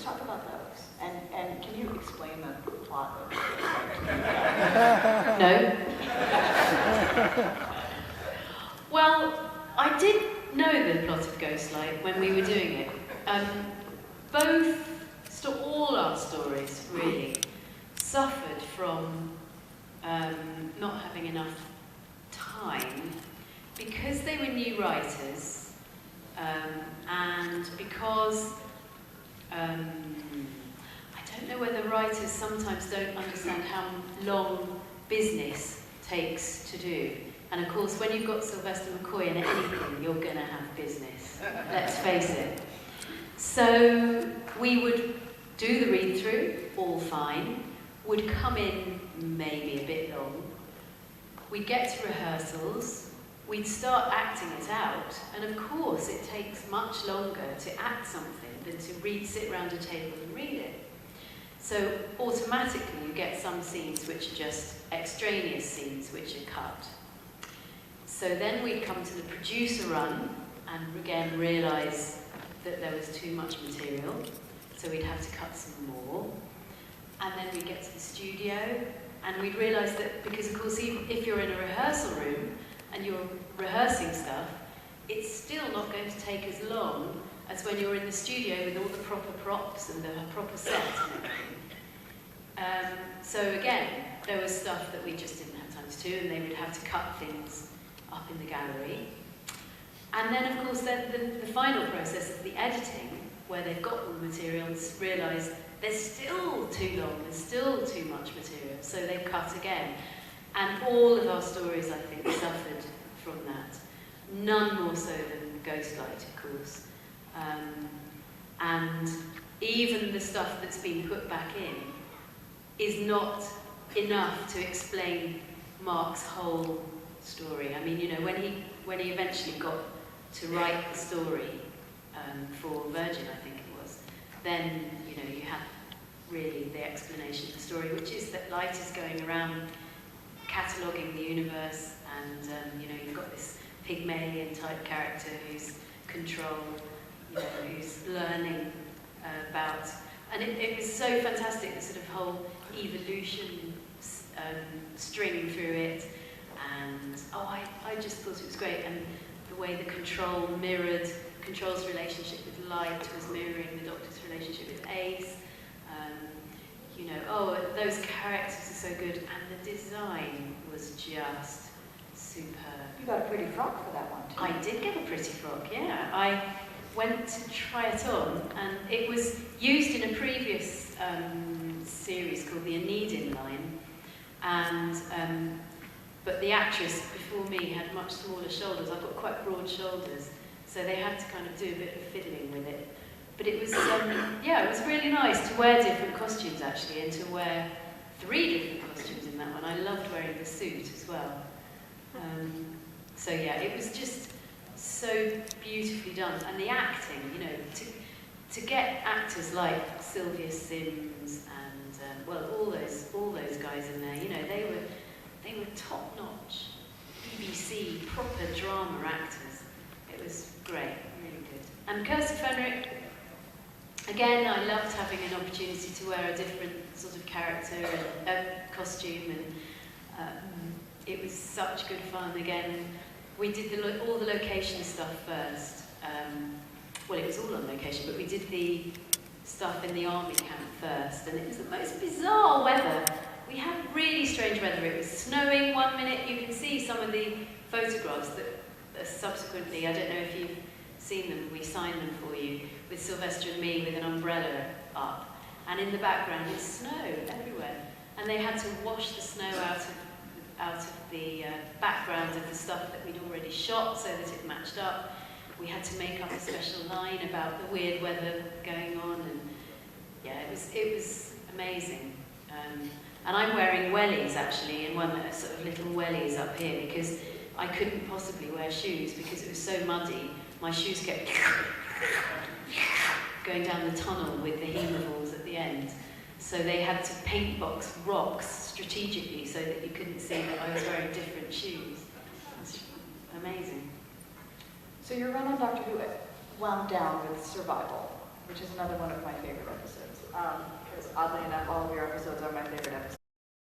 talk about those. And can you explain the plot of No. Well, I did know the plot of Ghostlight when we were doing it. All our stories really suffered from not having enough time because they were new writers and because I don't know whether writers sometimes don't understand how long business takes to do. And of course, when you've got Sylvester McCoy in anything, you're going to have business. Let's face it. So we would do the read-through, all fine. Would come in maybe a bit long. We'd get to rehearsals. We'd start acting it out. And of course, it takes much longer to act something than to sit around a table and read it. So automatically, you get some scenes which are just extraneous scenes which are cut. So then we'd come to the producer run and again realise that there was too much material, so we'd have to cut some more. And then we'd get to the studio and we'd realise that, because of course even if you're in a rehearsal room and you're rehearsing stuff, it's still not going to take as long as when you're in the studio with all the proper props and the proper set and everything. So again, there was stuff that we just didn't have time to do, and they would have to cut things up in the gallery. And then, of course, the final process of the editing, where they've got all the material and realise there's still too long, there's still too much material, so they cut again. And all of our stories, I think, suffered from that. None more so than Ghostlight, of course. And even the stuff that's been put back in is not enough to explain Mark's whole story. I mean, you know, when he eventually got to write the story for Virgin, I think it was, then, you know, you had really the explanation of the story, which is that Light is going around cataloguing the universe, and, you know, you've got this Pygmalion type character who's control, you know, who's learning about, and it was so fantastic, the sort of whole evolution string through it, and I just thought it was great, and the way the Control mirrored, Control's relationship with Light was mirroring the Doctor's relationship with Ace. You know, those characters are so good, and the design was just superb. You got a pretty frock for that one, too. I did get a pretty frock, yeah. I went to try it on, and it was used in a previous series called the Anedin line, and but the actress before me had much smaller shoulders. I've got quite broad shoulders, so they had to kind of do a bit of fiddling with it. But it was, yeah, it was really nice to wear different costumes, actually, and to wear 3 different costumes in that one. I loved wearing the suit as well. So yeah, it was just so beautifully done. And the acting, you know, to get actors like Sylvia Sims and, well, all those guys in there, you know, they were top-notch BBC proper drama actors. It was great, really good. And Kirsty Fenric, again, I loved having an opportunity to wear a different sort of character and costume, and it was such good fun. Again, we did all the location stuff first. Well, it was all on location, but we did the stuff in the army camp first, and it was the most bizarre weather. We had really strange weather. It was snowing one minute. You can see some of the photographs that subsequently, I don't know if you've seen them, we signed them for you, with Sylvester and me with an umbrella up. And in the background, it's snow everywhere. And they had to wash the snow out of the background of the stuff that we'd already shot so that it matched up. We had to make up a special line about the weird weather going on, and yeah, it was amazing. And I'm wearing wellies, actually, and sort of little wellies up here, because I couldn't possibly wear shoes because it was so muddy. My shoes kept going down the tunnel with the hemovals at the end. So they had to paint box rocks strategically so that you couldn't see that I was wearing different shoes. That's amazing. So your run on Doctor Who wound down with survival. which is another one of my favorite episodes. Because oddly enough, all of your